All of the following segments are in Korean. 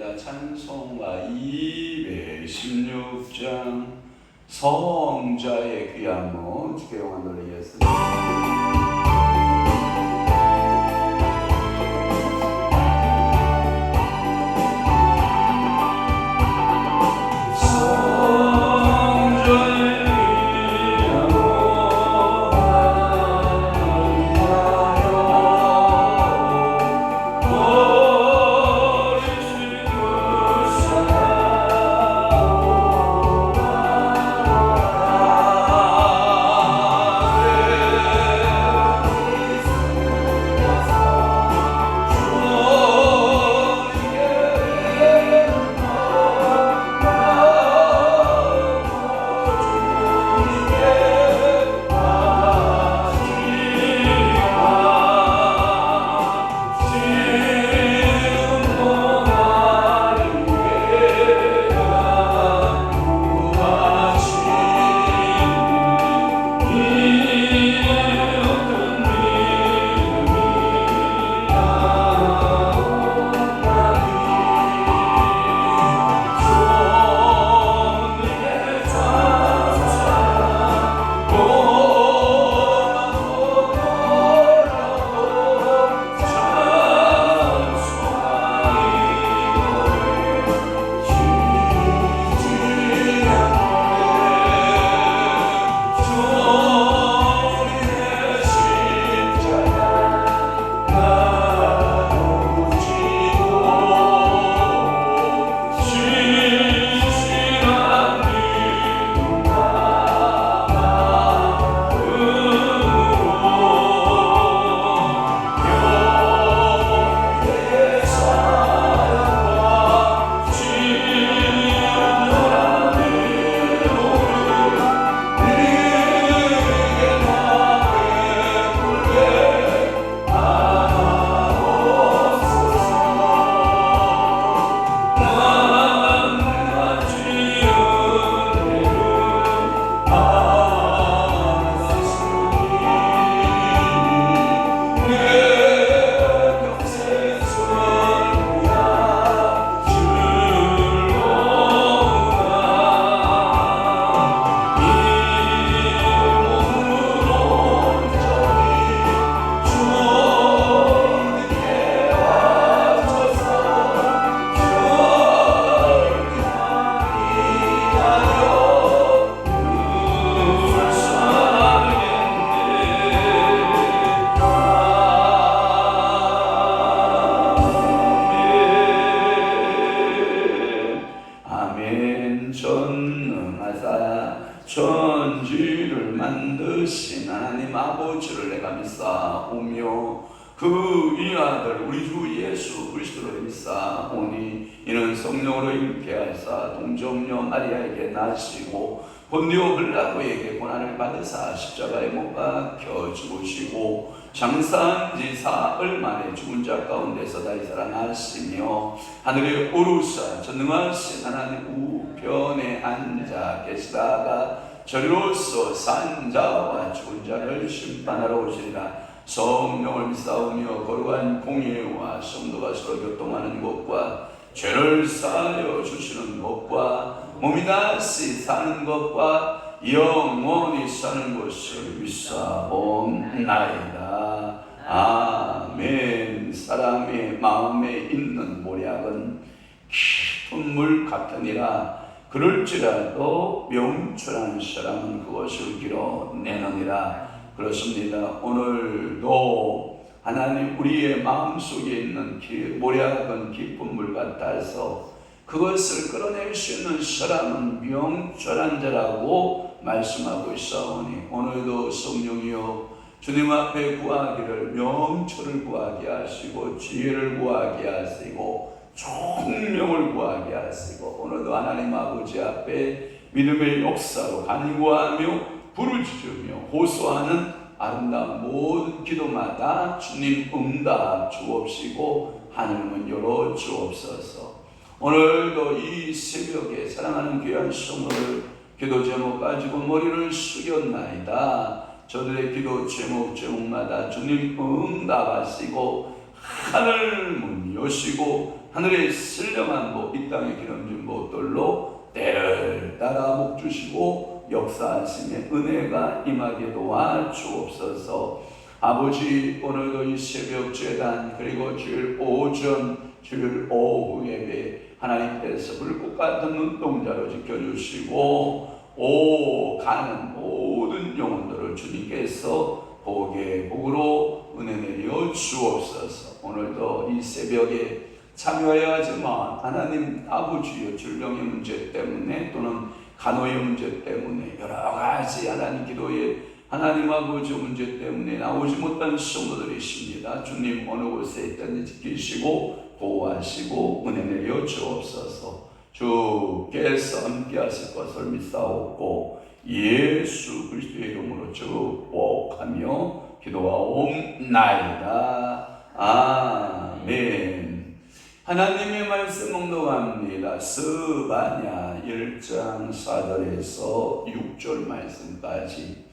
나옵니다. 찬송가 216장 성자의 귀함을 주께 영광 돌리겠습니다. 천지를 만드신 하나님 아버지를 내가 믿사오며 그 이 아들 우리 주 예수 그리스도를 믿사오니 이는 성령으로 일게 하사 동정녀 마리아에게 나시고 본디오 빌라도에게 고난을 받으사 십자가에 못 박혀 죽으시고 장사한 지 사흘 만에 죽은 자 가운데서 다시 살아나시며 하늘에 오르사 전능하신 하나님 우편에 앉아 계시다가 저리로서 산 자와 죽은 자를 심판하러 오시리라. 성령을 믿사오며 거룩한 공예와 성도가 서로 교통하는 것과 죄를 사하여 주시는 것과 몸이 다시 사는 것과 영원히 사는 것을 믿사옵나이다. 아멘. 사람의 마음에 있는 모략은 깊은 물 같으니라. 그럴지라도 명철한 사람은 그것을 길어내느니라. 그렇습니다. 오늘도 하나님 우리의 마음속에 있는 모략은 깊은 물 같아서 그것을 끌어낼 수 있는 사람은 명철한 자라고 말씀하고 있사오니 오늘도 성령이여 주님 앞에 구하기를 명철을 구하게 하시고 지혜를 구하게 하시고 총명을 구하게 하시고 오늘도 하나님 아버지 앞에 믿음의 역사로 간구하며 부르짖으며 호소하는 아름다운 모든 기도마다 주님 응답 주옵시고 하늘문 열어 주옵소서. 오늘도 이 새벽에 사랑하는 귀한 성도를 기도 제목 가지고 머리를 숙였나이다. 저들의 기도 제목마다 주님 응답하시고 하늘문 여시고 하늘의 신령한 이 땅의 기름진 보들로 때를 따라 목 주시고 역사하심의 은혜가 임하게 도와주옵소서. 아버지, 오늘도 이 새벽 제단 그리고 주일 오전 주일 오후 예배 하나님께서 불꽃 같은 눈동자로 지켜주시고 가는 모든 영혼들을 주님께서 복의 복으로 은혜 내려 주옵소서. 오늘도 이 새벽에 참여해야 하지만 하나님 아버지의 질병의 문제 때문에 또는 간호의 문제 때문에 여러 가지 하나님 기도에 하나님 아버지 문제 때문에 나오지 못한 성도들이 있습니다. 주님 어느 곳에 있든지 지키시고 보호하시고 은혜 내려 주옵소서. 주께서 함께 하실 것을 믿사옵고 예수 그리스도의 이름으로 축복하며 기도하옵나이다. 아멘. 하나님의 말씀 묵독합니다. 스바냐 1장 4절에서 6절 말씀까지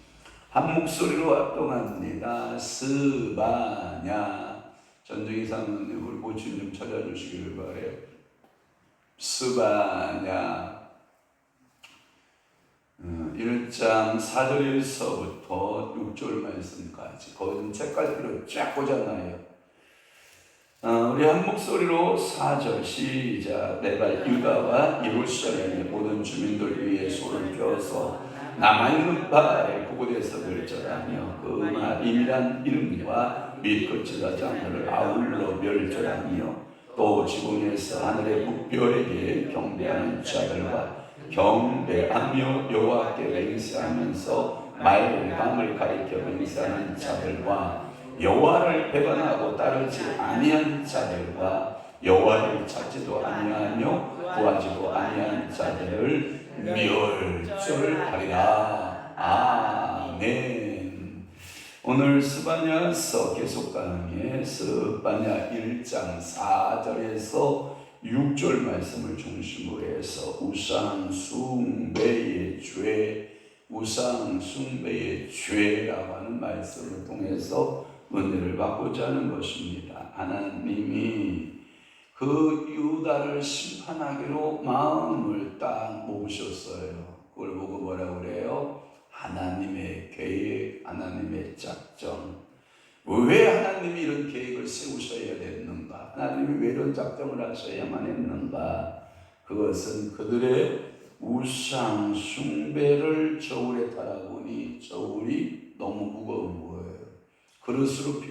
한 목소리로 합동합니다. 스바냐. 전정희 사모님 우리 모친 좀 찾아주시기를 바래요. 스바냐 1장 4절에서부터 6절 말씀까지 거기는 책갈피로 쫙 꽂아놔요. 우리 한 목소리로 4절 시작. 내가 유다와 예루살렘의 모든 주민들 위에 손을 펴서 남아있는 바에 그곳에서 멸절하며 그 임이란 이름과 및 그 지도자들을 아울러 멸절하며 또 지붕에서 하늘의 무별에게 경배하는 자들과 경배하며 여호와께 맹세하면서 말 밤을 가리켜 맹세하는 자들과 여호와를 배반하고 따르지 아니한 자들과 여호와를 찾지도 아니하며 구하지도 아니한 자들을 멸절하리라. 아멘. 오늘 스바냐서 계속 강의 스바냐 1장 4절에서 6절 말씀을 중심으로 해서 우상 숭배의 죄라고 하는 말씀을 통해서 은혜를 받고자 하는 것입니다. 하나님이 그 유다를 심판하기로 마음을 딱 먹으셨어요. 그걸 보고 뭐라고 그래요? 하나님의 계획, 하나님의 작정. 왜 하나님이 이런 계획을 세우셔야 됐는가? 하나님이 왜 이런 작정을 하셔야만 했는가? 그것은 그들의 우상 숭배를 저울에 달아보니 저울이 너무 무거운 거예요. 그릇으로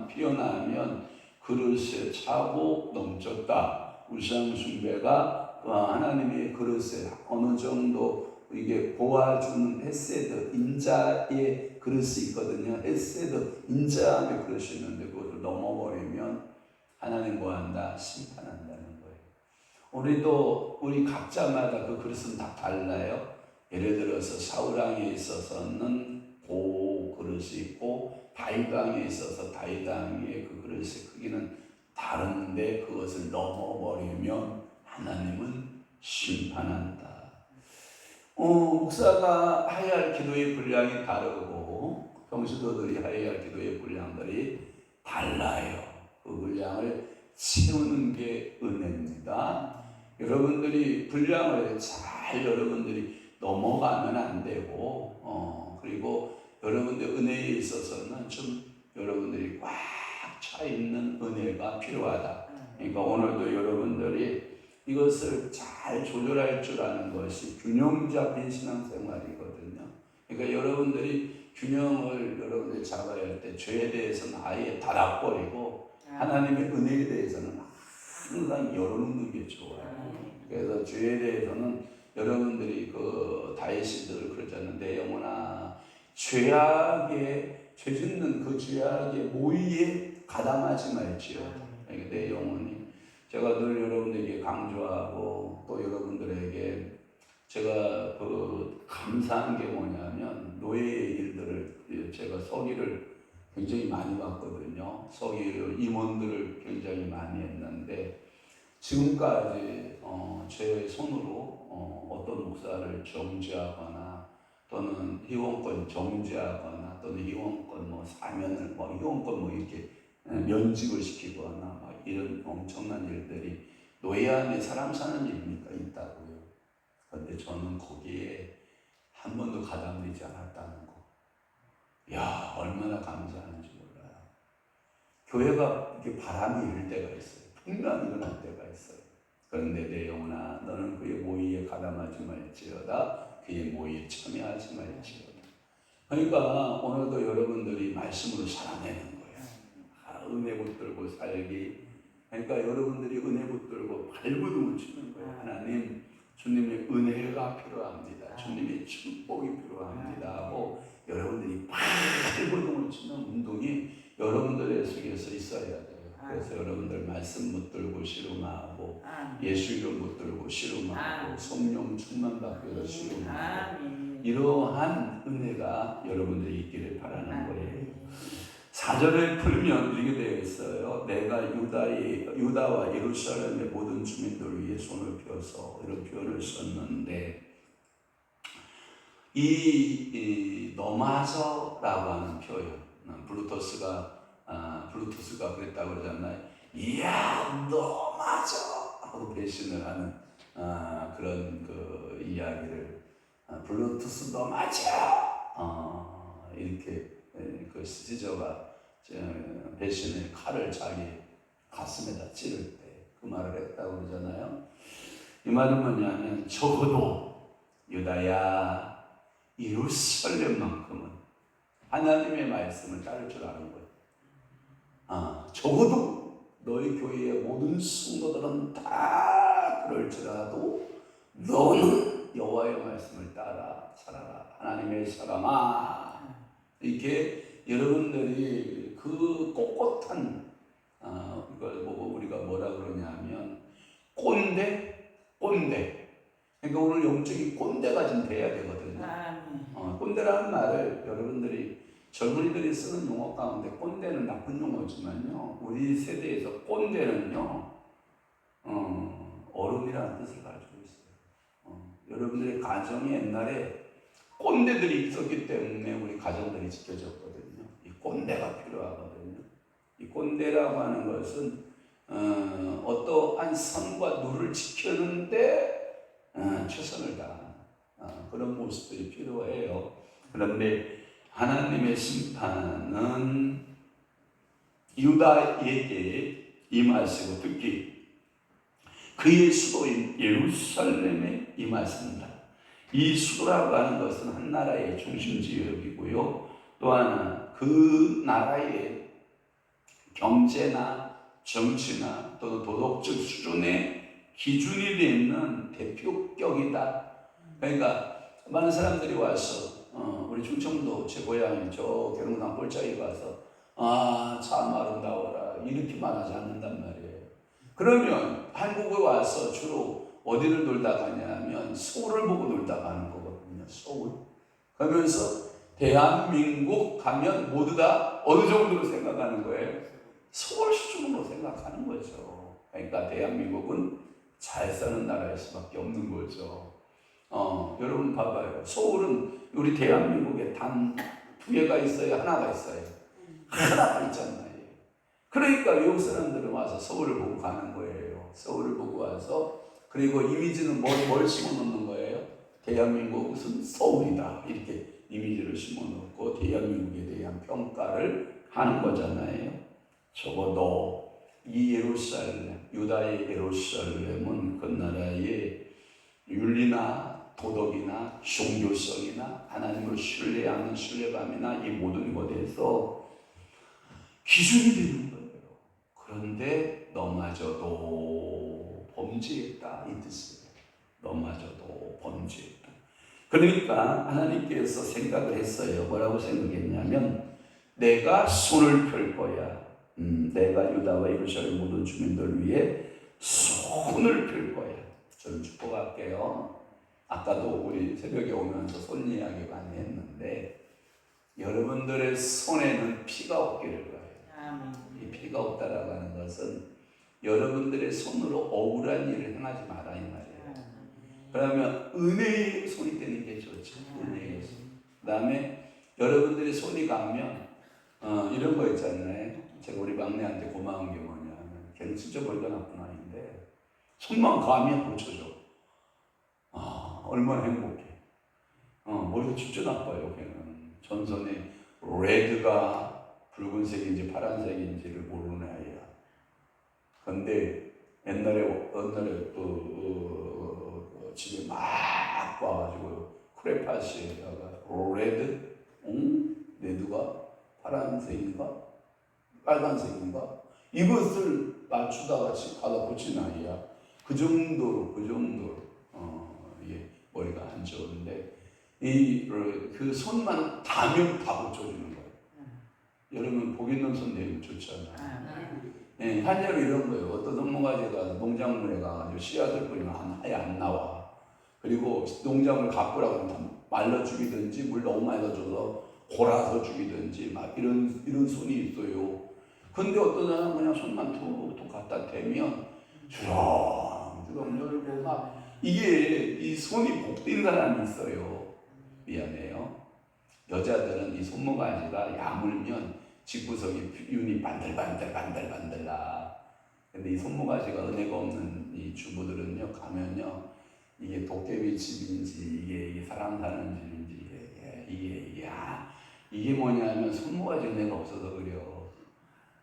피어나면 그릇에 차고 넘쳤다. 우상 숭배가 하나님의 그릇에 어느 정도 이게 보아주는 헤세드 인자의 그릇이 있거든요. 헤세드 인자의 그릇이 있는데 그것을 넘어버리면 하나님 뭐한다? 심판한다는 거예요. 우리 각자마다 그 그릇은 다 달라요. 예를 들어서 사울왕에 있어서는 고 그릇이 있고 다윗 왕에 있어서 다윗 왕의 그 그릇의 크기는 다른데 그것을 넘어버리면 하나님은 심판한다. 목사가 해야 할 기도의 분량이 다르고 평신도들이 해야 할 기도의 분량들이 달라요. 그 분량을 채우는 게 은혜입니다. 여러분들이 분량을 잘 여러분들이 넘어가면 안 되고 그리고 여러분들 은혜에 있어서는 좀 여러분들이 꽉 차 있는 은혜가 필요하다. 그러니까 오늘도 여러분들이 이것을 잘 조절할 줄 아는 것이 균형 잡힌 신앙생활이거든요. 그러니까 여러분들이 균형을 여러분들이 잡아야 할 때 죄에 대해서는 아예 닫아버리고 하나님의 은혜에 대해서는 항상 열어놓는 게 좋아요. 그래서 죄에 대해서는 여러분들이 그 다윗이들 그러잖아요. 내 영혼아 죄 짓는 그 죄악의 모의에 가담하지 말지어다. 그러니까 내 영혼이 제가 늘 여러분들에게 강조하고 또 여러분들에게 제가 그 감사한 게 뭐냐면 노예의 일들을 제가 서기를 굉장히 많이 봤거든요. 서기를 임원들을 굉장히 많이 했는데 지금까지 제 손으로 어떤 목사를 정지하거나 또는 희원권 정지하거나 또는 희원권 사면을 희원권 이렇게 면직을 시키거나 이런 엄청난 일들이 노예 안에 사람 사는 일입니까? 있다고요. 그런데 저는 거기에 한 번도 가담되지 않았다는 거. 야, 얼마나 감사한지 몰라요. 교회가 이렇게 바람이 일 때가 있어요. 풍랑이 일어날 때가 있어요. 그런데 내 영혼아, 너는 그의 모의에 가담하지 말지어다. 그의 모의에 참여하지 말지어다. 그러니까 오늘도 여러분들이 말씀으로 살아내는 거예요. 은혜 붙들고 살기. 그러니까 여러분들이 은혜 붙들고 발버둥을 치는 거예요. 하나님, 주님의 은혜가 필요합니다. 주님의 축복이 필요합니다. 하고 여러분들이 발버둥을 치는 운동이 여러분들의 속에서 있어야 돼요. 그래서 여러분들 말씀 붙들고 씨름하고 예수 이름 붙들고 씨름하고 성령 충만 받고 씨름하고 이러한 은혜가 여러분들이 있기를 바라는 거예요. 4절을 풀면 이렇게 되어 있어요. 내가 유다와 예루살렘의 모든 주민들을 위해 손을 펴서 이런 표현을 썼는데 이 넘어서라고 하는 표현, 블루투스가 그랬다고 그러잖아요. 이야 넘어서 하고 배신을 하는 그런 그 이야기를 블루투스 넘어져 이렇게 그 시저가 배신의 칼을 자기 가슴에다 찌를 때 그 말을 했다고 그러잖아요. 이 말은 뭐냐면 적어도 유다야 예루살렘만큼은 하나님의 말씀을 따를 줄 아는 거예요. 적어도 너희 교회의 모든 성도들은 다 그럴지라도 너는 여호와의 말씀을 따라 살아라. 하나님의 사람아. 이렇게 여러분들이 그 꼿꼿한 이걸 보고 우리가 뭐라 그러냐면 꼰대. 그러니까 오늘 영적인 꼰대가 좀 돼야 되거든요. 꼰대라는 말을 여러분들이 젊은이들이 쓰는 용어 가운데 꼰대는 나쁜 용어지만요. 우리 세대에서 꼰대는요 어른이라는 뜻을 가지고 있어요. 여러분들의 가정이 옛날에 꼰대들이 있었기 때문에 우리 가정들이 지켜졌거든요. 이 꼰대가 필요하거든요. 이 꼰대라고 하는 것은 어떠한 선과 룰을 지키는데 최선을 다하는 그런 모습들이 필요해요. 그런데 하나님의 심판은 유다에게 임하시고 특히 그의 수도인 예루살렘에 임하십니다. 이 수도라고 하는 것은 한 나라의 중심 지역이고요. 또 하나 그 나라의 경제나 정치나 또는 도덕적 수준의 기준이 되는 대표격이다. 그러니까 많은 사람들이 와서 우리 충청도 제 고향인 저 계룡산 꼴짝에 가서 참 아름다워라 이렇게 말하지 않는단 말이에요. 그러면 한국에 와서 주로 어디를 놀다 가냐면 서울을 보고 놀다 가는 거거든요. 서울. 그러면서 대한민국 가면 모두 다 어느 정도로 생각하는 거예요? 서울 수준으로 생각하는 거죠. 그러니까 대한민국은 잘 사는 나라일 수밖에 없는 거죠. 여러분 봐봐요. 서울은 우리 대한민국에 단 2개가 있어요? 하나가 있어요? 하나가 있잖아요. 그러니까 외국 사람들은 와서 서울을 보고 가는 거예요. 서울을 보고 와서 그리고 이미지는 뭘 심어놓는 거예요? 대한민국은 서울이다. 이렇게 이미지를 심어놓고 대한민국에 대한 평가를 하는 거잖아요. 적어도 이 예루살렘, 유다의 예루살렘은 그 나라의 윤리나 도덕이나 종교성이나 하나님을 신뢰하는 신뢰감이나 이 모든 것에서 기준이 되는 거예요. 그런데 너마저도 범죄했다 이 뜻이에요. 너마저도 범죄했다. 그러니까 하나님께서 생각을 했어요. 뭐라고 생각했냐면 내가 손을 펼 거야. 내가 유다와 예루살렘 모든 주민들 위해 손을 펼 거야. 저는 축복할게요. 아까도 우리 새벽에 오면서 손 이야기 많이 했는데 여러분들의 손에는 피가 없기를 바라요. 이 피가 없다라고 하는 것은 여러분들의 손으로 억울한 일을 행하지 마라 이 말이에요. 그러면 은혜의 손이 되는 게 좋죠. 은혜의 손. 그 다음에 여러분들의 손이 가면 이런 거 있잖아요. 제가 우리 막내한테 고마운 게 뭐냐면 걔는 진짜 머리가 나쁜 아이인데 손만 감이 고쳐져. 얼마나 행복해. 머리가 진짜 나빠요. 걔는 전선에 레드가 붉은색인지 파란색인지를 모르는 아이야. 근데 옛날에 집에 막 와가지고 크레파스에다가 레드? 레드가 파란색인가? 빨간색인가? 이것을 맞추다가 집 가다 고친 아이야. 그 정도로 이게 머리가 안 좋은데 그 손만 닿으면 다 고쳐주는 거예요. 여러분 복 있는 손 내면 좋잖아요. 네, 한여름 이런 거예요. 어떤 농모가지가 농작물에 가가지고 씨앗을 뿌리면 아예 안 나와. 그리고 농작물 가꾸라고 하면 말려 죽이든지 물 너무 많이 넣어줘서 골아서 죽이든지 막 이런 손이 있어요. 근데 어떤 사람은 그냥 손만 툭툭 갖다 대면 주렁주렁 열고 막 이게 이 손이 복된 사람이 있어요. 미안해요. 여자들은 이 손모가지가 야물면 집구석이 윤이 반들반들반들반들라. 근데 이 손모가지가 은혜가 없는 이 주부들은요 가면요 이게 도깨비 집인지 이게 사람 사는 집인지 이게 뭐냐면 손모가지 은혜가 없어서 그래요.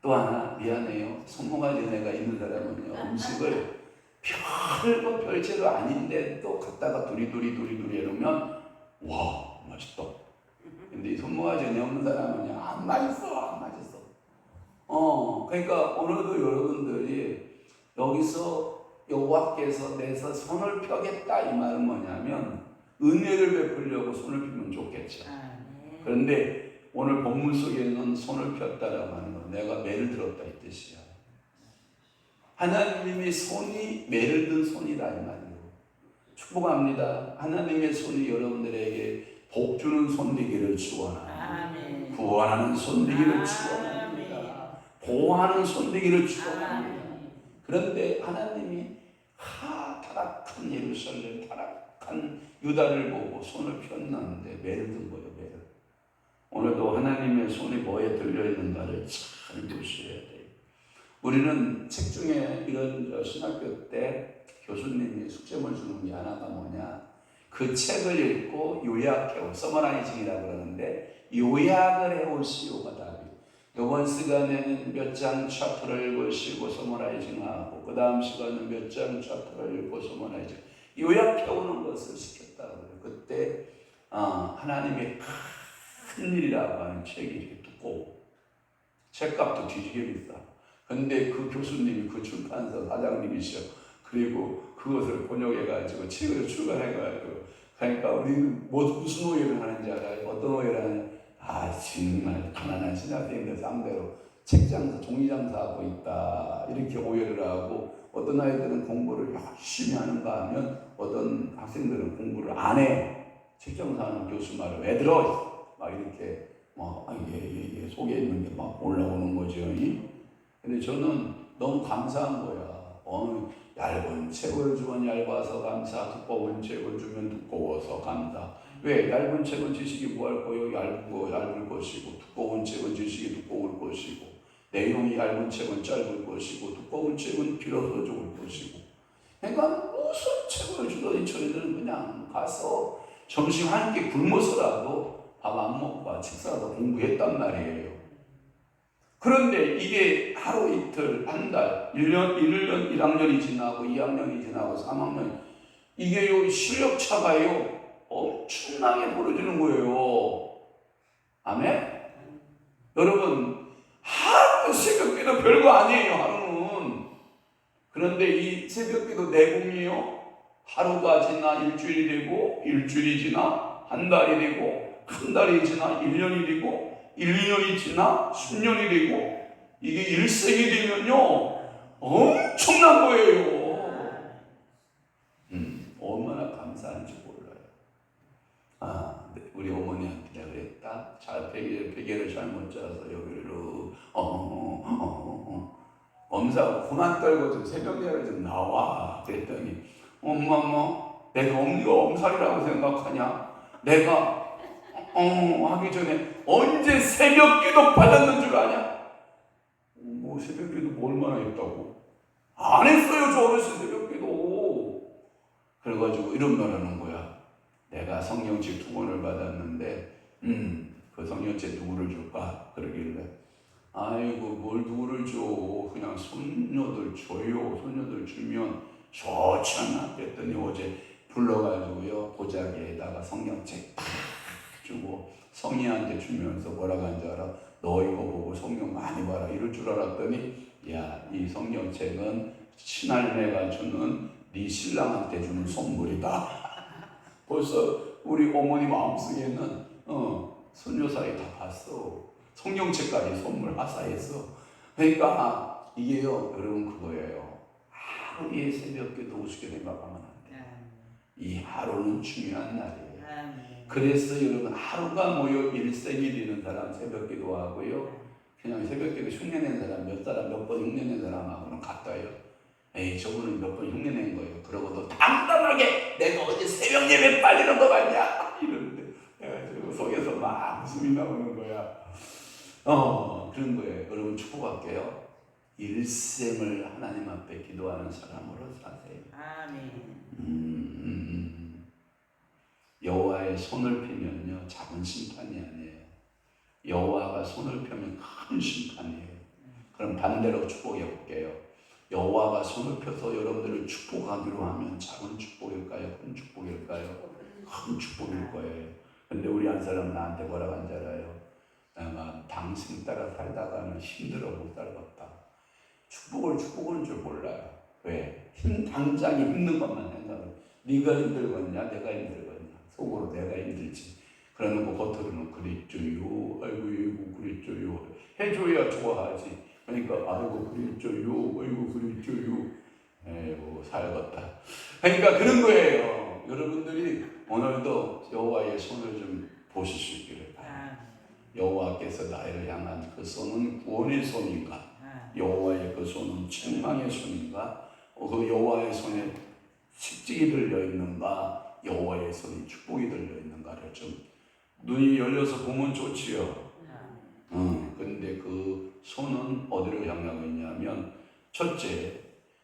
또 하나 미안해요. 손모가지 은혜가 있는 사람은요 음식을 별거 별채로 아닌데 또 갖다가 두리두리 해놓으면 와 맛있다. 근데 이 손모가지 은혜 없는 사람은요 안 맛있어. 그러니까 오늘도 여러분들이 여기서 여호와께서 내서 손을 펴겠다 이 말은 뭐냐면 은혜를 베풀려고 손을 펴면 좋겠죠. 그런데 오늘 본문 속에는 손을 폈다라고 하는 건 내가 매를 들었다 이 뜻이야. 하나님의 손이 매를 든 손이다 이 말이에요. 축복합니다. 하나님의 손이 여러분들에게 복 주는 손 되기를 축원합니다. 구원하는 손 되기를 축원합니다. 보호하는 손 되기를 축원합니다. 그런데 하나님이 타락한 예루살렘, 타락한 유다를 보고 손을 폈는데 매를 든 거예요. 매를. 오늘도 하나님의 손이 뭐에 들려있는가를 잘 보셔야 돼요. 우리는 책 중에 이런 신학교 때 교수님이 숙제물 주는 게 하나가 뭐냐, 그 책을 읽고 요약해오, 서머라이징이라고 그러는데 요약을 해오시오가 답이에요. 이번 시간에는 몇 장 챕터를 읽으시고 서머라이징하고 그 다음 시간은 몇 장 챕터를 읽고 서머라이징 요약해오는 것을 시켰다고요. 그때 하나님의 큰 일이라고 하는 책이 이렇게 두꺼워. 책값도 뒤지게 비싸. 근데 그 교수님이 그 출판사 사장님이셔. 그리고 그것을 번역해가지고 책을 출간해가지고 그러니까 우리는 무슨 오해를 하는지 알아요? 어떤 오해를 하냐? 정말 가난한 신학생들 상대로 책 장사, 종이 장사하고 있다 이렇게 오해를 하고 어떤 아이들은 공부를 열심히 하는가 하면 어떤 학생들은 공부를 안 해. 책 장사하는 교수 말을 왜 들어? 막 이렇게 속에 있는 게 막 올라오는 거죠. 근데 저는 너무 감사한 거야. 얇은 책을 주면 얇아서 감사, 두꺼운 책을 주면 두꺼워서 감사. 왜? 얇은 책은 지식이 뭐할 거예요? 얇을 것이고, 두꺼운 책은 지식이 두꺼울 것이고, 내용이 얇은 책은 짧을 것이고, 두꺼운 책은 길어서 좋을 것이고. 그러니까 무슨 책을 주더니 저희들은 그냥 가서 점심 한 끼 굶어서라도 밥 안 먹고 책 사서 공부했단 말이에요. 그런데 이게 하루 이틀, 한 달, 1년, 1학년이 지나고 2학년이 지나고 3학년 이게 실력 차가요 엄청나게 벌어지는 거예요. 아멘? 여러분 하루 새벽기도 별거 아니에요. 하루는. 그런데 이 새벽기도 내공이요 하루가 지나 일주일이 되고 일주일이 지나 한 달이 되고 한 달이 지나 1년이 되고 1년이 지나 10년이 되고 이게 1세기 되면요 엄청난 거예요. 얼마나 감사한지 몰라요. 우리 어머니한테 내가 그랬다. 베개를 잘못 짜서 여기를 엄사하고 그만 떨고 좀 새벽에 좀 나와. 그랬더니 엄마 내가 엄니가 엄살이라고 생각하냐? 내가 하기 전에 언제 새벽기도 받았는 줄 아냐? 새벽기도 뭐 얼마나 했다고? 안 했어요. 저 어렸을 때 새벽기도. 그래가지고 이런 말 하는 거야. 내가 성경책 2권을 받았는데 그 성경책 누구를 줄까? 그러길래 아이고 뭘 누구를 줘. 그냥 손녀들 줘요. 손녀들 주면 좋잖아. 그랬더니 어제 불러가지고요. 보자기에다가 성경책 팍 주고 성희한테 주면서 뭐라고 한 줄 알아? 너 이거 보고 성경 많이 봐라 이럴 줄 알았더니 야, 이 성경책은 친할매가 주는 네 신랑한테 주는 선물이다. 벌써 우리 어머니 마음속에는 손녀 사이 다 봤어. 성경책까지 선물 하사했어. 그러니까 이게요, 여러분 그거예요. 하루의 새벽기도 우습게 생각하면 안 돼. 이 하루는 중요한 날이에요. 그래서 여러분 하루가 모여 일생이 되는 사람 새벽기도 하고요. 그냥 새벽기도 흉내낸 사람 몇 번 흉내낸 사람하고는 같아요. 에이 저분은 몇 번 흉내낸 거예요. 그러고도 당당하게 내가 어제 새벽 예배 빨리는 거 같냐 이러는데 내가 속에서 막 웃음이 나오는 거야. 그런 거예요. 여러분 축복할게요. 일생을 하나님 앞에 기도하는 사람으로 사세요. 아멘. 여호와의 손을 펴면요 작은 심판이 아니에요. 여호와가 손을 펴면 큰 심판이에요. 그럼 반대로 축복해 볼게요. 여호와가 손을 펴서 여러분들을 축복하기로 하면 작은 축복일까요? 큰 축복일까요? 큰 축복일 거예요. 근데 우리 한 사람 나한테 뭐라고 한 줄 알아요? 내가 당신 따라 살다가는 힘들어 못 살겠다. 축복은 줄 몰라요. 왜? 당장에 힘든 것만 생각해. 네가 힘들겠냐? 내가 힘들겠냐? 속으로 내가 힘들지. 그러는 거 겉으로는 그랬죠요. 아이고 그랬죠요. 해줘야 좋아하지. 그러니까 아이고 그랬죠요. 아이고 그랬죠요. 에이고 살겠다. 그러니까 그런 거예요. 여러분들이 오늘도 여호와의 손을 좀 보실 수 있기를 바랍니다. 여호와께서 나를 향한 그 손은 구원의 손인가? 여호와의 그 손은 책망의 손인가? 그 여호와의 손에 십직이 들려 있는가? 여호와의 손이 축복이 들려 있는가를 좀 눈이 열려서 보면 좋지요. 근데 그 손은 어디로 향하고 있냐면 첫째,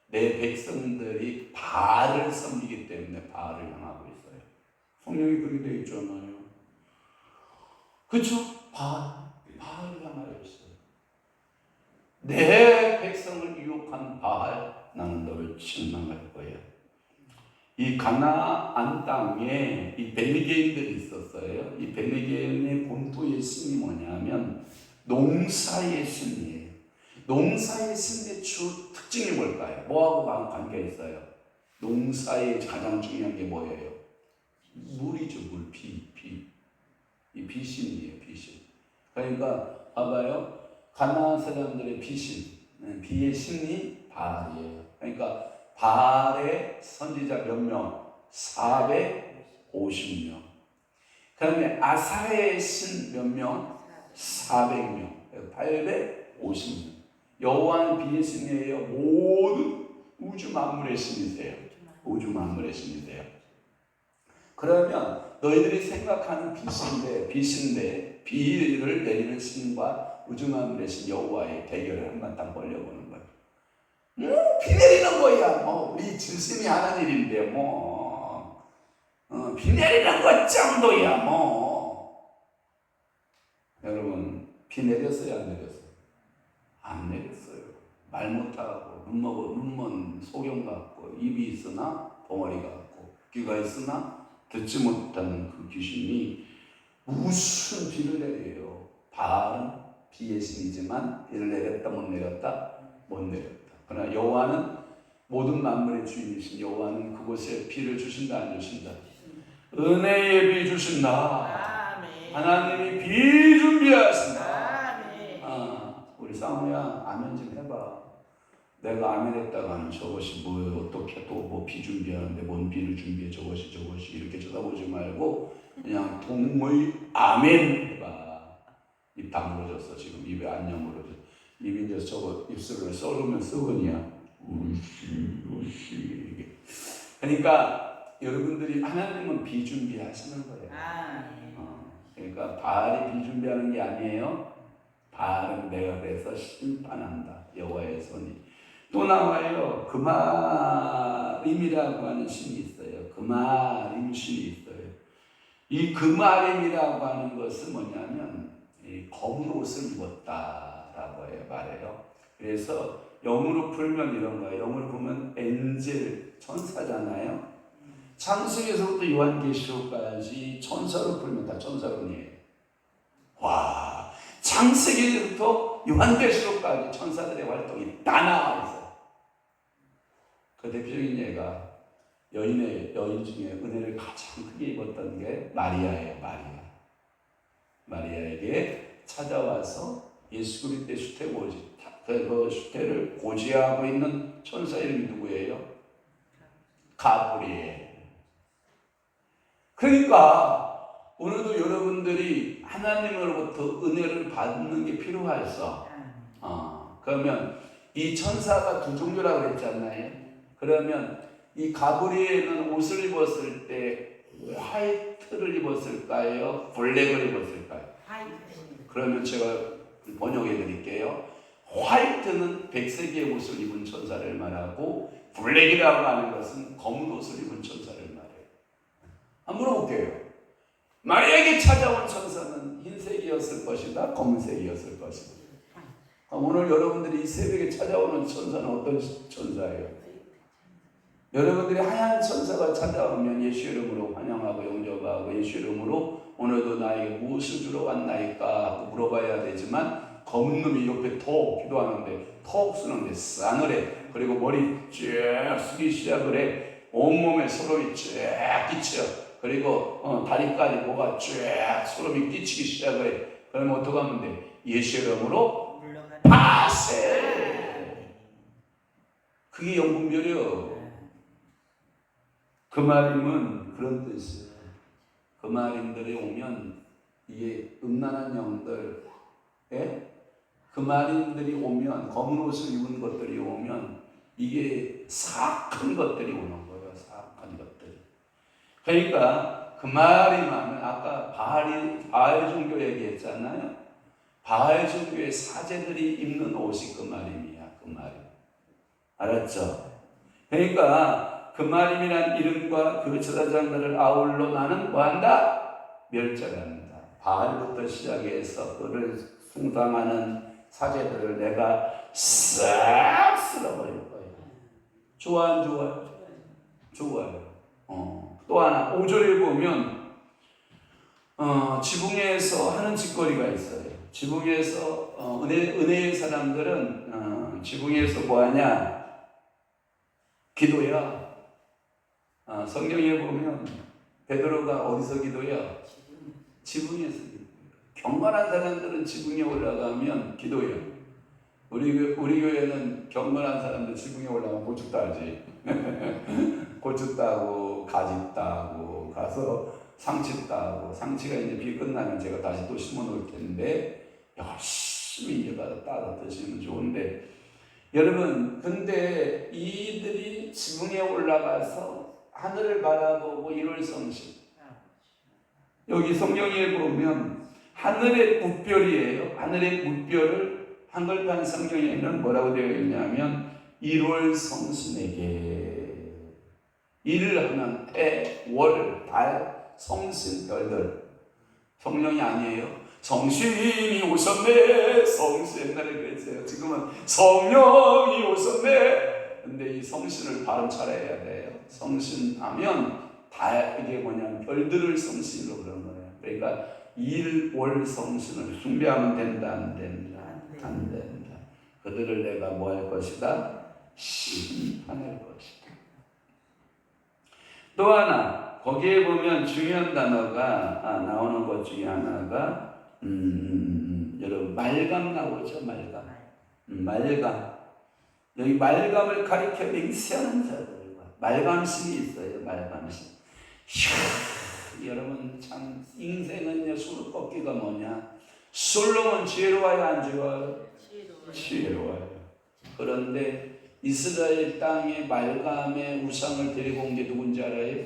내 백성들이 바알을 섬기기 때문에 바알을 향하고 있어요. 성경이 그렇게 되어 있잖아요. 그렇죠? 바알을 향하고 있어요. 내 백성을 유혹한 바알, 나는 너를 책망할 거야. 이 가나안 땅에 이 벨리게인들이 있었어요. 이 벨리게인의 본토의 신이 뭐냐면 농사의 신이에요. 농사의 신의 주 특징이 뭘까요? 뭐하고 관계가 있어요? 농사의 가장 중요한 게 뭐예요? 물이죠, 물, 비. 이 비신이에요, 비신. 그러니까 봐봐요. 가나안 사람들의 비신, 비의 신이 바알이에요. 그러니까 바알의 선지자 몇 명? 450명. 그다음에 아사의 신 몇 명? 400명. 850명. 여호와는 비의 신이에요. 모든 우주 만물의 신이세요. 우주 만물의 신이세요. 그러면 너희들이 생각하는 빛인데 비를 내리는 신과 우주 만물의 신 여호와의 대결을 한번 딱 벌려보는 거예요. 비 내리는 거야. 우리 진심이 하는 일인데 비 내리는 것 정도야 여러분 비 내렸어요, 안 내렸어요? 안 내렸어요. 말 못하고 눈먼 소경 같고 입이 있으나 벙어리 같고 귀가 있으나 듣지 못하는 그 귀신이 무슨 비를 내려요. 바알은 비의 신이지만 비를 내렸다 못 내렸다? 못 내렸다. 그러나 여호와는 모든 만물의 주인이신 여호와는 그곳에 비를 주신다 안 주신다? 은혜의 비 주신다. 아멘. 하나님이 비 준비하신다. 아멘. 우리 쌍우야 아멘 좀 해봐. 내가 아멘 했다가는 저것이 뭐예요? 어떻게 또 뭐 비 준비하는데 뭔 비를 준비해 저것이 이렇게 쳐다보지 말고 그냥 동의 아멘 해봐. 입 다물어졌어 지금. 입에 안 여물어져. 입이 이제 저거 입술을 썩으면 썩으냐. 우시 이게. 그러니까 여러분들이 하나님은 비 준비하시는 거예요. 그러니까 바알이 비 준비하는 게 아니에요. 바알은 내가 그래서 심판한다. 여호와의 손이. 또 나와요. 그마림이라고 하는 신이 있어요. 금아림 신이 있어요. 이 금아림이라고 하는 것은 뭐냐면 검은 옷을 입었다라고 말해요. 그래서 영으로 풀면 이런 거예요. 영으로 보면 엔젤, 천사잖아요. 창세기에서부터 요한계시록까지 천사로 풀면 다 천사론이에요. 와, 창세기부터 요한계시록까지 천사들의 활동이 다 나와 있어요. 그 대표적인 예가 여인 중에 은혜를 가장 크게 입었던 게 마리아예요. 마리아에게 찾아와서 예수 그리스도의 수태고지, 그 수태를 고지하고 있는 천사 이름이 누구예요? 가브리엘. 그러니까 오늘도 여러분들이 하나님으로부터 은혜를 받는 게 필요하였어. 그러면 이 천사가 두 종류라고 그랬잖아요. 그러면 이 가브리엘은 옷을 입었을 때 화이트를 입었을까요? 블랙을 입었을까요? 화이트. 그러면 제가 번역해 드릴게요. 화이트는 백색의 옷을 입은 천사를 말하고 블랙이라고 하는 것은 검은 옷을 입은 천사를 말해요. 한번 물어볼게요. 마리아에게 찾아온 천사는 흰색이었을 것이다, 검은색이었을 것이다. 오늘 여러분들이 이 새벽에 찾아오는 천사는 어떤 천사예요? 여러분들이 하얀 천사가 찾아오면 예수 이름으로 환영하고 영접하고 예수 이름으로 오늘도 나에게 무엇을 주러 왔나이까 하고 물어봐야 되지만 검은 놈이 옆에 톡 기도하는데 톡 쓰는데 싸늘해. 그리고 머리 쫙 숙이기 시작을 해. 온몸에 소름이 쫙 끼쳐. 그리고 다리까지 뭐가 쫙 소름이 끼치기 시작을 해. 그러면 어떡하면 돼? 예수 이름으로 파세. 그게 영분별이요. 금아림은 그런 뜻이에요. 금아림들이 오면 이게 음란한 영들, 금아림들이 오면 검은 옷을 입은 것들이 오면 이게 사악한 것들이 오는 거예요. 사악한 것들이. 그러니까 금아림 하면 아까 바알 종교 얘기했잖아요. 바알 종교의 사제들이 입는 옷이 금아림이야. 금아림. 알았죠? 그러니까 금아림이란 이름과 그 제사장들을 아울러 나는 뭐한다? 멸절한다. 바알부터 시작해서 그를 숭상하는 사제들을 내가 싹 쓸어버릴 거예요. 좋아 안 좋아요? 좋아요. 또 하나 5절에 보면 지붕에서 하는 짓거리가 있어요. 지붕에서 은혜의 사람들은 지붕에서 뭐하냐? 기도야. 성경에 보면 베드로가 어디서 기도해요? 지붕에서 기도해요. 경건한 사람들은 지붕에 올라가면 기도해요. 우리 교회는 경건한 사람들 지붕에 올라가면 고추 따지. 고추 따고 가지 따고 가서 상치 따고, 상치가 이제 비 끝나면 제가 다시 또 심어 놓을 텐데 열심히 이제 따서 드시면 좋은데, 여러분 근데 이들이 지붕에 올라가서 하늘을 바라보고 1월 성신, 여기 성경에 보면 하늘의 뭇별이에요. 하늘의 뭇별을 한글판 성경에는 뭐라고 되어 있냐면 1월 성신에게, 일을 하면 해, 월, 달, 성신, 별들. 성령이 아니에요. 성신이 오셨네. 성신 옛날에 그랬어요. 지금은 성령이 오셨네. 근데 이 성신을 발음 잘해야 돼요. 성신하면 다 이게 뭐냐면 별들을 성신으로 그런 거예요. 그러니까 일, 월 성신을 숭배하면 된다, 안 된다? 안 된다. 그들을 내가 뭐 할 것이다? 심판할 것이다. 또 하나 거기에 보면 중요한 단어가 나오는 것 중에 하나가 여러분 말감 나오죠. 말감. 여기 말감을 가리켜 맹세하는 자들과 말감심이 있어요. 말감심. 여러분 참 인생은요, 수로 꺾기가 뭐냐? 솔로몬 지혜로워요, 안 지혜로워요? 지혜로워요. 그런데 이스라엘 땅에 말감의 우상을 데리고 온 게 누군지 알아요?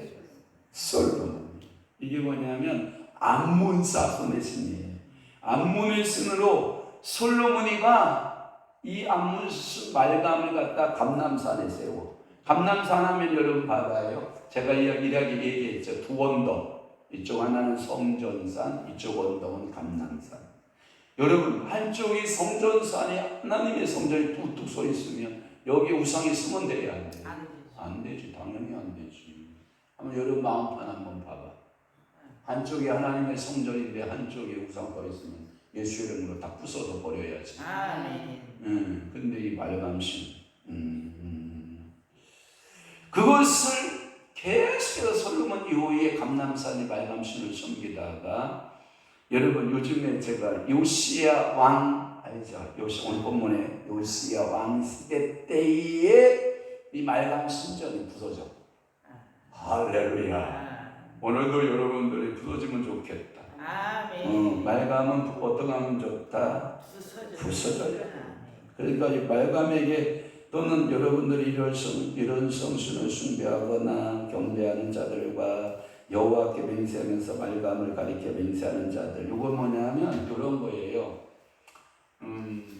솔로몬. 이게 뭐냐면 암몬 사손의 신이에요. 암몬의 신으로 솔로몬이가 이 암몬 말감을 갖다 감람산에 세워. 감남산 하면 여러분 바다예요. 제가 이야기 얘기했죠. 두 언덕. 이쪽 하나는 성전산, 이쪽 언덕은 감남산. 여러분, 한쪽이 성전산이 하나님의 성전이 뚝뚝 서 있으면 여기 우상이 쓰면 돼야 안 돼? 안 되지. 당연히 안 되지. 한번 여러분 마음판 한번 봐봐. 한쪽이 하나님의 성전인데 한쪽에 우상 서 있으면 예수 이름으로 다 부숴서 버려야지. 아멘. 근데 이 말감심, 그것을 계속해서 솔로몬 이후에 감람산의 말감심을 섬기다가, 여러분 요즘에 제가 요시야 왕 알죠? 오늘 본문에 요시야 왕 시대 때에 이 말감심전이 부서져. 할렐루야. 오늘도 여러분들이 부서지면 좋겠다. 아멘. 말감은 어떻게 하면 좋다? 부서져야. 그러니까 이 말감에게 또는 여러분들이 이런 성신을 숭배하거나 경배하는 자들과 여호와께 맹세하면서 말감을 가리켜 맹세하는 자들, 이거 뭐냐면 이런 거예요.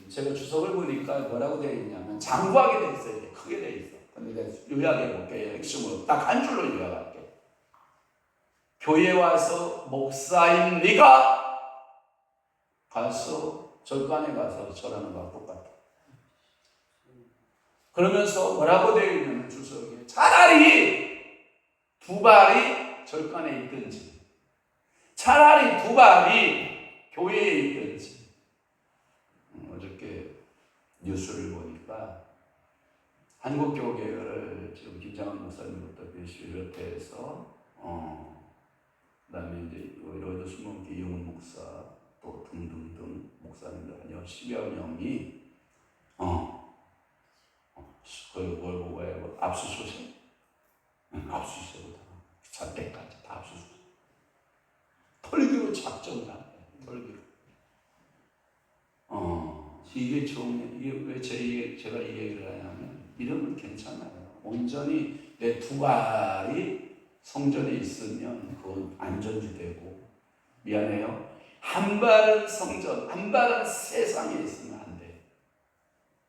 제가 주석을 보니까 뭐라고 되어 있냐면 장구하게 되어 있어요. 이렇게 크게 되어 있어. 근데 내가 요약해 볼게요. 핵심으로 딱 한 줄로 요약할게요. 교회 와서 목사인 네가 가서 절간에 가서 절하는 거와 똑같아. 그러면서 뭐라고 되어 있냐면 주석에 차라리 두 발이 절간에 있든지 차라리 두 발이 교회에 있든지. 어저께 뉴스를 보니까 한국교회를 지금 김장한 목사님부터 비롯해서 그다음에 이제 로이드 수목기 이용훈 목사 또 등등등 목사님들 한 10여 명이 압수수색? 압수수색보다 잔때까지 다 압수수색. 털기로 작정을 한 거예요. 털기로. 이게 좋은, 이게 왜 제가 이 얘기를 하냐면, 이러면 괜찮아요. 온전히 내 두 발이 성전에 있으면 그건 안전지되고, 미안해요. 한 발은 성전, 한 발은 세상에 있으면 안 돼.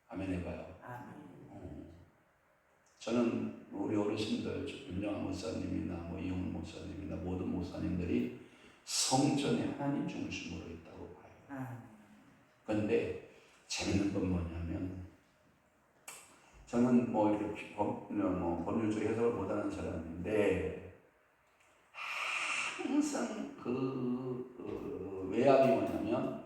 아멘 해봐요. 저는 우리 어르신들, 윤영아 목사님이나 이용훈 목사님이나 모든 목사님들이 성전에 하나님 중심으로 있다고 봐요. 그런데 재밌는 건 뭐냐면, 저는 이렇게 법률적 해석을 못하는 사람인데, 항상 외압이 뭐냐면,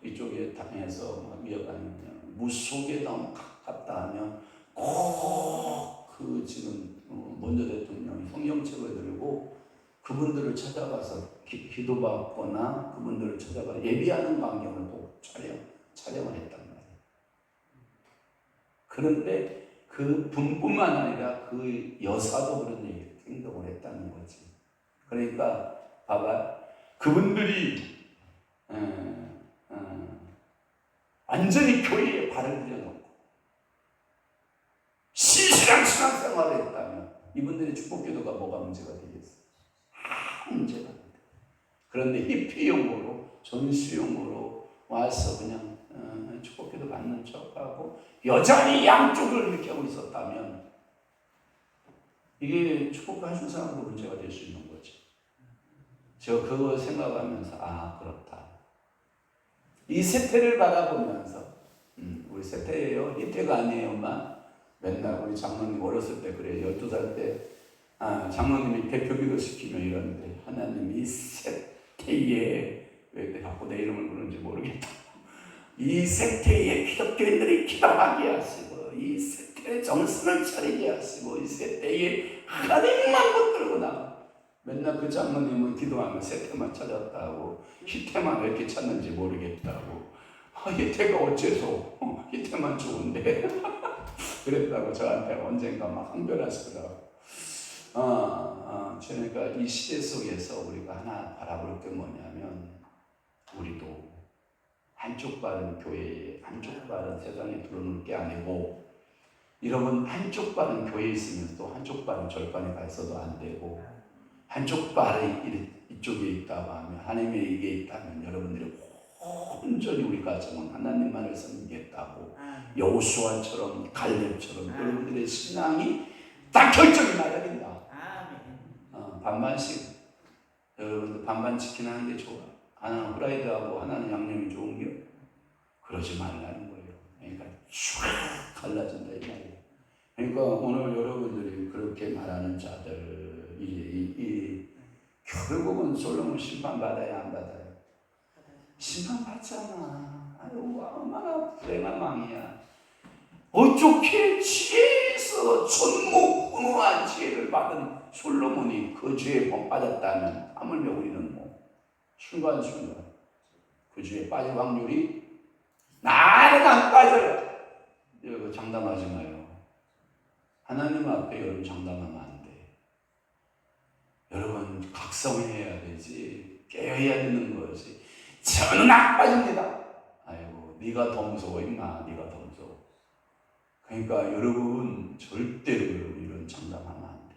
이쪽에 당해서 위협하면 무속에 너무 가깝다 하면 꼭 지금 먼저 대통령이 성경책을 들고 그분들을 찾아가서 기도받거나 그분들을 찾아가 예비하는 광경을 꼭 촬영을 했단 말이에요. 그런데 그 분뿐만 아니라 그 여사도 그런 행동을 했다는 거지. 그러니까 봐봐, 그분들이 완전히 교회에 발을 들여놓고 신실한 신앙생활을 했다면 이분들의 축복기도가 뭐가 문제가 되겠어? 문제가 안 돼. 그런데 히피용으로, 전수용으로 와서 그냥 축복기도 받는 척하고 여전히 양쪽을 이렇게 하고 있었다면 이게 축복하신 사람도 문제가 될 수 있는 거지. 제가 그거 생각하면서 그렇다. 이 세태를 바라보면서 우리 세태예요. 이태가 아니에요, 엄마. 맨날 우리 장로님 어렸을 때 그래. 12살 때 장로님이 대표기도 시키면 이러는데, 하나님 이 세태에, 왜 자꾸 내 이름을 부르는지 모르겠다. 이 세태에 기독교인들이 기도하게 하시고, 이 세태에 정신을 차리게 하시고, 이 세태에 하나님만 붙들고 나가. 맨날 그 장로님은 기도하면 세태만 찾았다고, 희태만 왜 이렇게 찾는지 모르겠다고. 희태가 어째서 희태만 좋은데 그랬다고 저한테 언젠가 막 항변하시더라고. 그러니까 이 시대 속에서 우리가 하나 바라볼 게 뭐냐면, 우리도 한쪽 발은 교회에, 한쪽 발은 세상에 들어놓을 게 아니고, 여러분 한쪽 발은 교회에 있으면 또 한쪽 발은 절간에 가 있어도 안 되고, 한쪽 발이 이쪽에 있다고 하면, 하나님의 이게 있다면 여러분들이 온전히 우리 가정은 하나님만을 섬기겠다고 여호수아처럼 갈렙처럼 여러분들의 신앙이 딱 결정이 나야 된다. 반반씩 여러분들 반반 치킨 하는 게 좋아. 하나는 후라이드하고 하나는 양념이 좋은 게 그러지 말라는 거예요. 그러니까 쫙 갈라진다 이 말이에요. 그러니까 오늘 여러분들이 그렇게 말하는 자들 이 결국은 솔로몬 심판 받아야 안 받아요? 심판 받잖아. 아유 얼마나 불행한 왕이야. 어떻게 지혜에서 전무후무한 지혜를 받은 솔로몬이 그 죄에 본받았다면 하물며 우리는 뭐 순간순간 그 죄에 빠질 확률이 나는 안 빠져요. 이거 장담하지 마요. 하나님 앞에 여러분 장담하면 안 돼. 여러분 각성해야 되지. 깨어야 되는 거지. 저는 안 빠집니다. 아이고 네가 더 무서워 임마. 네가 더 무서워. 그러니까 여러분 절대로 이런 장담하면 안 돼.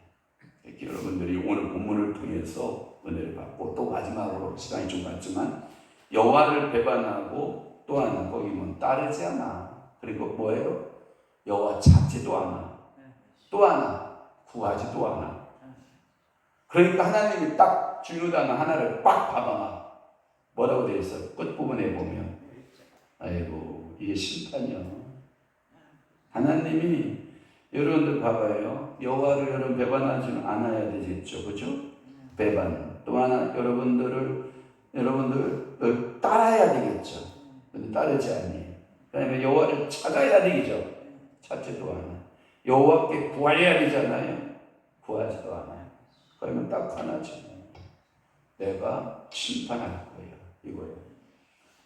이렇게 여러분들이 오늘 본문을 통해서 은혜를 받고 또 마지막으로 시간이 좀 갔지만 여호와를 배반하고 또 하나 거기 뭐 따르지 않아. 그리고 뭐예요? 여호와 찾지도 않아. 또 하나 구하지도 않아. 그러니까 하나님이 딱 중요 단어 하나를 빡 봐봐. 뭐라고 되어 있어? 끝부분에 보면 아이고 이게 심판이야. 하나님이 여러분들 봐봐요. 여호와를 여러분 배반하지는 않아야 되겠죠. 그죠? 배반. 또 하나 여러분들 따라야 되겠죠. 근데 따르지 않니. 그다음에 여호와를 찾아야 되겠죠. 찾지도 않아. 여호와께 구해야 되잖아요. 구하지도 않아요. 그러면 딱 하나죠. 내가 심판할 거야. 이거예요.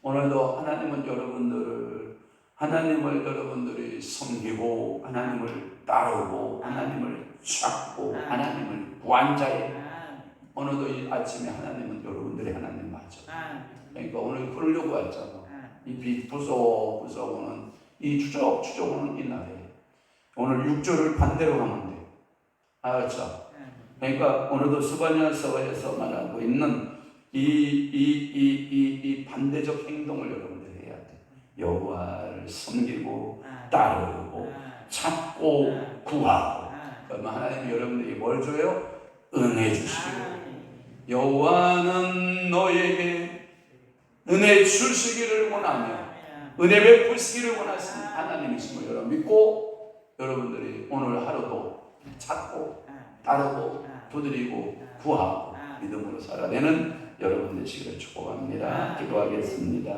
오늘도 하나님을 여러분들이 섬기고 하나님을 따르고 하나님을 찾고 하나님을 구한 자예요. 오늘도 이 아침에 하나님은 여러분들의 하나님 맞아. 그러니까 오늘 그러려고 왔잖아. 이 빛 부서오는 이 추적 오는 이 날에 오늘 6절을 반대로 가면 돼. 알았죠? 그러니까 오늘도 스바냐서에서 말하고 있는 이 반대적 행동을 여러분들이 해야 돼. 여호와를 섬기고 따르고 찾고 구하고. 그러면 하나님이 여러분들이 뭘 줘요? 은혜 주시고. 여호와는 너에게 은혜 주시기를 원하며 은혜 베푸시기를 원하시는 하나님이심을 여러분 믿고 여러분들이 오늘 하루도 찾고 따르고 두드리고 구하고 믿음으로 살아내는 여러분 되시기를 축복합니다. 기도하겠습니다.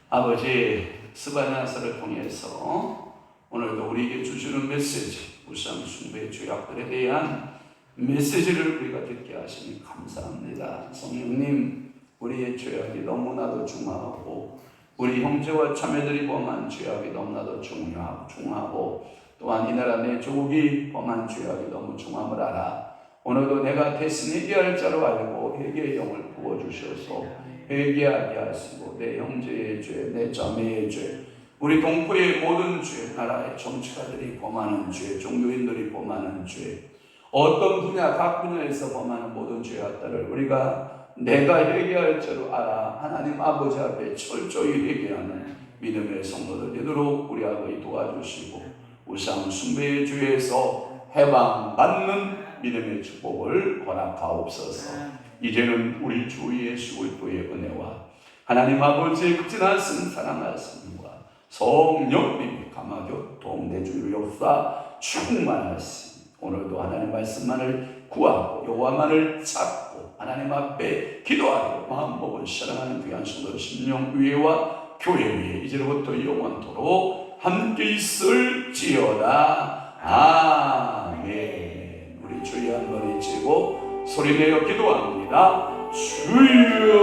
아버지 스바냐서를 통해서 오늘도 우리에게 주시는 메시지 우상 숭배 죄악들에 대한 메시지를 우리가 듣게 하시니 감사합니다. 성령님 우리의 죄악이 너무나도 중하고 우리 형제와 자매들이 범한 죄악이 너무나도 중하고 또한 이 나라 내 조국이 범한 죄악이 너무 중함을 알아 오늘도 내가 대신 회개할 자로 알고 회개의 영을 부어주셔서 회개하게 하시고 내 형제의 죄, 내 자매의 죄, 우리 동포의 모든 죄, 나라의 정치가들이 범하는 죄, 종교인들이 범하는 죄, 어떤 분야, 각 분야에서 범하는 모든 죄악들을 우리가 내가 회개할 자로 알아 하나님 아버지 앞에 철저히 회개하는 믿음의 성도들 되도록 우리 아버지 도와주시고 우상 숭배의 죄에서 해방받는 믿음의 축복을 허락하옵소서. 이제는 우리 주 예수 그리스도의 은혜와 하나님 아버지의 극진하신 사랑하심과 성령님의 감화교통 내주의 역사 충만하신 오늘도 하나님 말씀만을 구하고 여호와만을 찾고 하나님 앞에 기도하고 마음 먹은 사랑하는 귀한 성도 심령 위에와 교회 위에 이제로부터 영원토록 함께 있을지어다. 아멘. 우리 주여 한번 외치고 소리내어 기도합니다. 주여.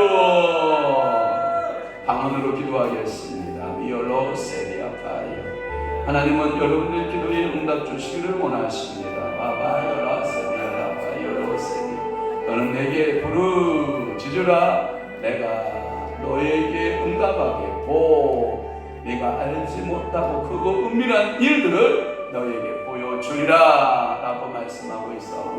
방언으로 기도하겠습니다. 미얼로 세리아파이어. 하나님은 여러분의 기도에 응답 주시기를 원하십니다. 바바여라 세리아파이어로 세리. 너는 내게 부르짖으라. 내가 너에게 응답하겠고 네가 알지 못하고 크고 은밀한 일들을 너에게 보여주리라 라고 말씀하고 있어.